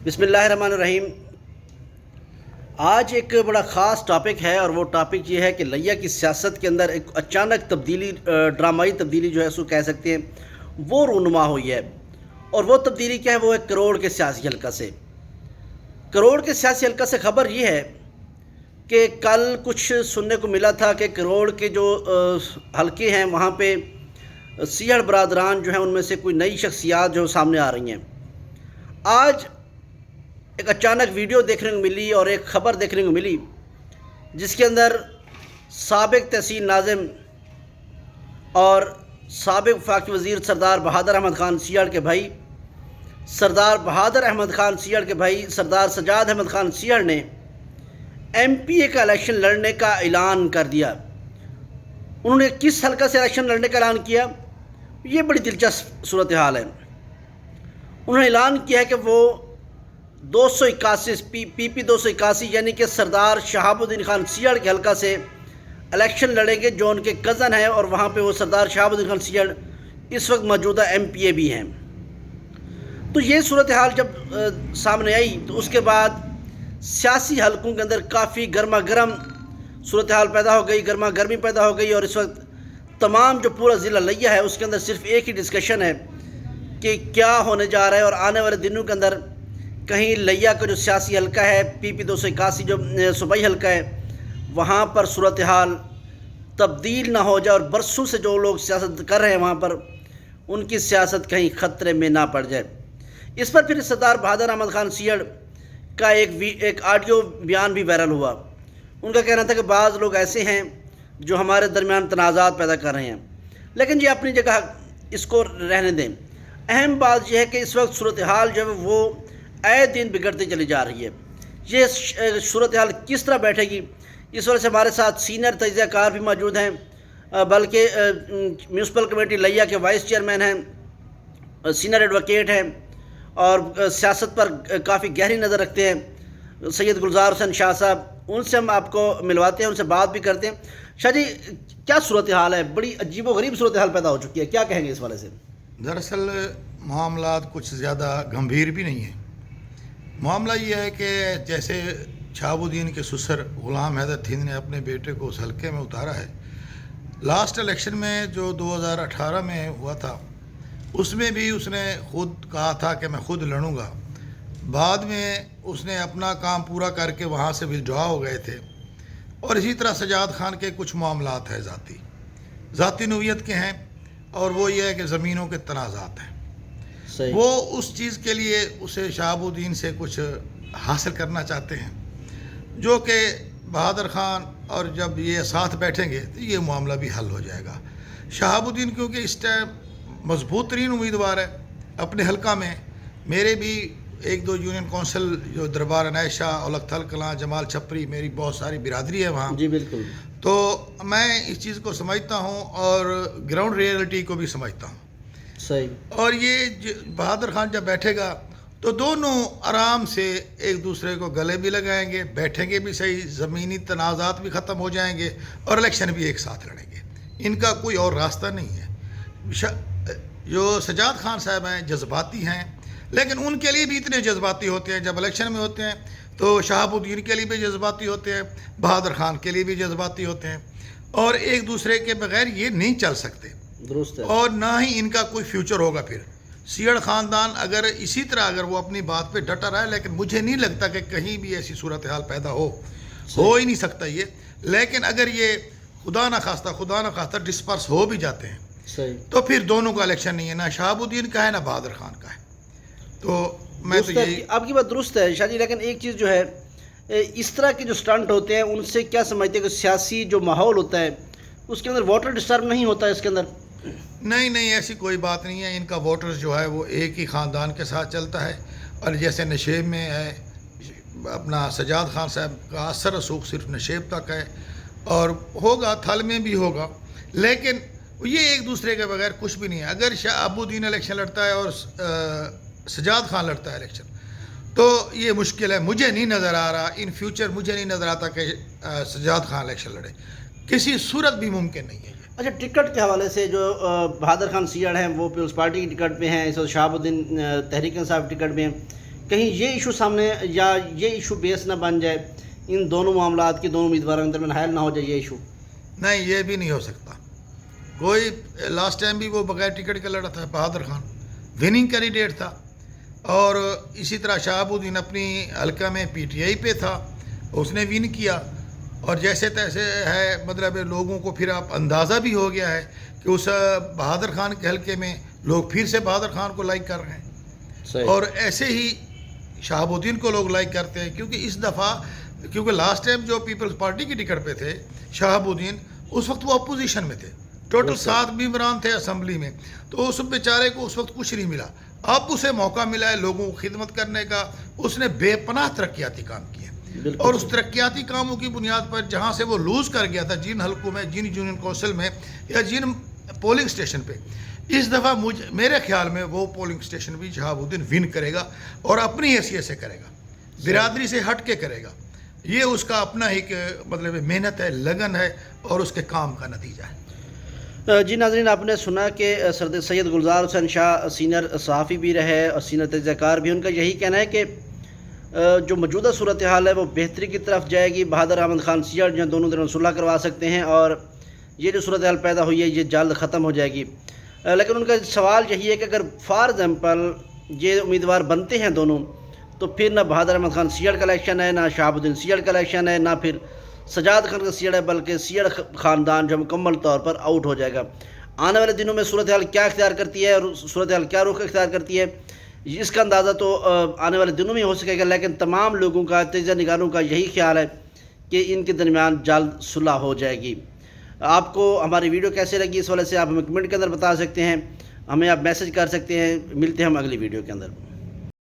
بسم اللہ الرحمن الرحیم۔ آج ایک بڑا خاص ٹاپک ہے اور وہ ٹاپک یہ ہے کہ لیا کی سیاست کے اندر ایک اچانک تبدیلی، ڈرامائی تبدیلی جو ہے اس کو کہہ سکتے ہیں، وہ رونما ہوئی ہے۔ اور وہ تبدیلی کیا ہے؟ وہ ایک کروڑ کے سیاسی حلقہ سے۔ کروڑ کے سیاسی حلقہ سے خبر یہ ہے کہ کل کچھ سننے کو ملا تھا کہ کروڑ کے جو حلقے ہیں وہاں پہ سیاڑ برادران جو ہیں ان میں سے کوئی نئی شخصیات جو سامنے آ رہی ہیں۔ آج ایک اچانک ویڈیو دیکھنے کو ملی اور ایک خبر دیکھنے کو ملی جس کے اندر سابق تحصیل ناظم اور سابق وفاقی وزیر سردار بہادر احمد خان سیاڑ کے بھائی، سردار بہادر احمد خان سیاڑ کے بھائی سردار سجاد احمد خان سیاڑ نے ایم پی اے کا الیکشن لڑنے کا اعلان کر دیا۔ انہوں نے کس حلقہ سے الیکشن لڑنے کا اعلان کیا؟ یہ بڑی دلچسپ صورتحال ہے۔ انہوں نے اعلان کیا ہے کہ وہ 281 پی پی 281 یعنی کہ سردار شہاب الدین خان سیاڑ کے حلقہ سے الیکشن لڑیں گے، جو ان کے کزن ہیں، اور وہاں پہ وہ سردار شہاب الدین خان سیاڑ اس وقت موجودہ ایم پی اے بھی ہیں۔ تو یہ صورتحال جب سامنے آئی تو اس کے بعد سیاسی حلقوں کے اندر کافی گرما گرم صورتحال پیدا ہو گئی، گرما گرمی پیدا ہو گئی، اور اس وقت تمام جو پورا ضلع لیا ہے اس کے اندر صرف ایک ہی ڈسکشن ہے کہ کیا ہونے جا رہا ہے، اور آنے والے دنوں کے اندر کہیں لیا کا جو سیاسی حلقہ ہے پی پی 281 جو صوبائی حلقہ ہے وہاں پر صورتحال تبدیل نہ ہو جائے اور برسوں سے جو لوگ سیاست کر رہے ہیں وہاں پر ان کی سیاست کہیں خطرے میں نہ پڑ جائے۔ اس پر پھر سردار بہادر احمد خان سیاڑ کا ایک آڈیو بیان بھی وائرل ہوا۔ ان کا کہنا تھا کہ بعض لوگ ایسے ہیں جو ہمارے درمیان تنازعات پیدا کر رہے ہیں، لیکن یہ اپنی جگہ اس کو رہنے دیں۔ اہم بات یہ ہے کہ اس وقت صورتحال جو ہے وہ آئے دن بگڑتی چلی جا رہی ہے۔ یہ صورتحال کس طرح بیٹھے گی، اس وجہ سے ہمارے ساتھ سینئر تجزیہ کار بھی موجود ہیں، بلکہ میونسپل کمیٹی لیا کے وائس چیئرمین ہیں، سینئر ایڈوکیٹ ہیں اور سیاست پر کافی گہری نظر رکھتے ہیں، سید گلزار حسین شاہ صاحب۔ ان سے ہم آپ کو ملواتے ہیں، ان سے بات بھی کرتے ہیں۔ شاہ جی، کیا صورتحال ہے؟ بڑی عجیب و غریب صورتحال پیدا ہو چکی ہے، کیا کہیں گے اس والے سے؟ دراصل معاملات کچھ زیادہ گمبھیر بھی نہیں ہیں۔ معاملہ یہ ہے کہ جیسے شہاب الدین کے سسر غلام حیدر تھند نے اپنے بیٹے کو اس حلقے میں اتارا ہے، لاسٹ الیکشن میں جو 2018 میں ہوا تھا اس میں بھی اس نے خود کہا تھا کہ میں خود لڑوں گا۔ بعد میں اس نے اپنا کام پورا کر کے وہاں سے وِدڈرا ہو گئے تھے۔ اور اسی طرح سجاد خان کے کچھ معاملات ہیں ذاتی نوعیت کے ہیں، اور وہ یہ ہے کہ زمینوں کے تنازعات ہیں۔ صحیح۔ وہ اس چیز کے لیے اسے شہاب الدین سے کچھ حاصل کرنا چاہتے ہیں، جو کہ بہادر خان اور جب یہ ساتھ بیٹھیں گے تو یہ معاملہ بھی حل ہو جائے گا۔ شہاب الدین کیونکہ اس ٹائم مضبوط ترین امیدوار ہے اپنے حلقہ میں۔ میرے بھی ایک دو یونین کونسل جو دربار عنایت شاہ، اولک تھل کلاں، جمال چھپری، میری بہت ساری برادری ہے وہاں۔ جی بالکل۔ تو میں اس چیز کو سمجھتا ہوں اور گراؤنڈ ریئلٹی کو بھی سمجھتا ہوں۔ صحیح۔ اور یہ بہادر خان جب بیٹھے گا تو دونوں آرام سے ایک دوسرے کو گلے بھی لگائیں گے، بیٹھیں گے بھی صحیح، زمینی تنازعات بھی ختم ہو جائیں گے اور الیکشن بھی ایک ساتھ لڑیں گے۔ ان کا کوئی اور راستہ نہیں ہے۔ جو سجاد خان صاحب ہیں جذباتی ہیں، لیکن ان کے لیے بھی اتنے جذباتی ہوتے ہیں جب الیکشن میں ہوتے ہیں، تو شہاب الدین کے لیے بھی جذباتی ہوتے ہیں، بہادر خان کے لیے بھی جذباتی ہوتے ہیں، اور ایک دوسرے کے بغیر یہ نہیں چل سکتے۔ درست ہے۔ اور نہ ہی ان کا کوئی فیوچر ہوگا۔ پھر سیاڑ خاندان اگر اسی طرح اگر وہ اپنی بات پہ ڈٹا رہا ہے، لیکن مجھے نہیں لگتا کہ کہیں بھی ایسی صورتحال پیدا ہو ہی نہیں سکتا یہ۔ لیکن اگر یہ خدا نہ خواستہ ڈسپرس ہو بھی جاتے ہیں صحیح، تو پھر دونوں کا الیکشن نہیں ہے، نہ شہاب الدین کا ہے نہ بہادر خان کا ہے۔ تو میں تو یہی، آپ کی بات درست ہے شاہ جی، لیکن ایک چیز جو ہے، اس طرح کے جو سٹنٹ ہوتے ہیں ان سے کیا سمجھتے ہیں کہ سیاسی جو ماحول ہوتا ہے اس کے اندر ووٹر ڈسٹرب نہیں ہوتا ہے اس کے اندر؟ نہیں ایسی کوئی بات نہیں ہے۔ ان کا ووٹرز جو ہے وہ ایک ہی خاندان کے ساتھ چلتا ہے، اور جیسے نشیب میں ہے اپنا سجاد خان صاحب کا اثر رسوخ صرف نشیب تک ہے، اور ہوگا تھل میں بھی ہوگا، لیکن یہ ایک دوسرے کے بغیر کچھ بھی نہیں ہے۔ اگر شہاب الدین الیکشن لڑتا ہے اور سجاد خان لڑتا ہے الیکشن تو یہ مشکل ہے۔ مجھے نہیں نظر آ رہا ان فیوچر، مجھے نہیں نظر آتا کہ سجاد خان الیکشن لڑے، کسی صورت بھی ممکن نہیں ہے۔ اچھا، ٹکٹ کے حوالے سے جو بہادر خان سیاڑ ہیں وہ پیپلز پارٹی کی ٹکٹ پہ ہیں، اس وقت شہاب الدین تحریک انصاف ٹکٹ پہ ہیں، کہیں یہ ایشو سامنے یا یہ ایشو بیس نہ بن جائے ان دونوں معاملات کی، دونوں امیدواروں کے درمیان حائل نہ ہو جائے یہ ایشو؟ نہیں، یہ بھی نہیں ہو سکتا. کوئی لاسٹ ٹائم بھی وہ بغیر ٹکٹ کا لڑا تھا، بہادر خان وننگ کینڈیڈیٹ تھا، اور اسی طرح شہاب الدین اپنی حلقہ میں پی ٹی آئی پہ تھا، اس نے ون کیا. اور جیسے تیسے ہے، مطلب لوگوں کو پھر اب اندازہ بھی ہو گیا ہے کہ اس بہادر خان کے حلقے میں لوگ پھر سے بہادر خان کو لائک کر رہے ہیں، اور ایسے ہی شہاب الدین کو لوگ لائک کرتے ہیں. کیونکہ اس دفعہ، کیونکہ لاسٹ ٹائم جو پیپلز پارٹی کی ٹکٹ پہ تھے شہاب الدین، اس وقت وہ اپوزیشن میں تھے، ٹوٹل 7 ممبران تھے اسمبلی میں، تو اس بیچارے کو اس وقت کچھ نہیں ملا. اب اسے موقع ملا ہے لوگوں کو خدمت کرنے کا. اس نے بے پناہ ترقیاتی کام کیے، اور اس ترقیاتی کاموں کی بنیاد پر جہاں سے وہ لوز کر گیا تھا، جن حلقوں میں، جن یونین کونسل میں، یا جن پولنگ اسٹیشن پہ، اس دفعہ میرے خیال میں وہ پولنگ اسٹیشن بھی شہاب الدین ون کرے گا، اور اپنی حیثیت سے کرے گا، برادری سے ہٹ کے کرے گا. یہ اس کا اپنا ایک مطلب محنت ہے، لگن ہے، اور اس کے کام کا نتیجہ ہے. جی ناظرین، آپ نے سنا کہ سرد سید گلزار حسین شاہ سینئر صحافی بھی رہے اور سینئر تجزیہ کار بھی. ان کا یہی کہنا ہے کہ جو موجودہ صورتحال ہے وہ بہتری کی طرف جائے گی. بہادر احمد خان سیاڑ جو دونوں درمیان صلح کروا سکتے ہیں، اور یہ جو صورتحال پیدا ہوئی ہے یہ جلد ختم ہو جائے گی. لیکن ان کا سوال یہی ہے کہ اگر فار ایگزامپل یہ امیدوار بنتے ہیں دونوں، تو پھر نہ بہادر احمد خان سیاڑ کا الیکشن ہے، نہ شہاب الدین سیاڑ کا الیکشن ہے، نہ پھر سجاد خان کا سیاڑ ہے، بلکہ سیاڑ خاندان جو مکمل طور پر آؤٹ ہو جائے گا. آنے والے دنوں میں صورتحال کیا اختیار کرتی ہے اور صورتحال کیا رخ اختیار کرتی ہے، اس کا اندازہ تو آنے والے دنوں میں ہو سکے گا. لیکن تمام لوگوں کا، تجزیہ نگاروں کا یہی خیال ہے کہ ان کے درمیان جلد صلح ہو جائے گی. آپ کو ہماری ویڈیو کیسے لگی، اس والے سے آپ ہمیں کمنٹ کے اندر بتا سکتے ہیں، ہمیں آپ میسج کر سکتے ہیں. ملتے ہیں ہم اگلی ویڈیو کے اندر.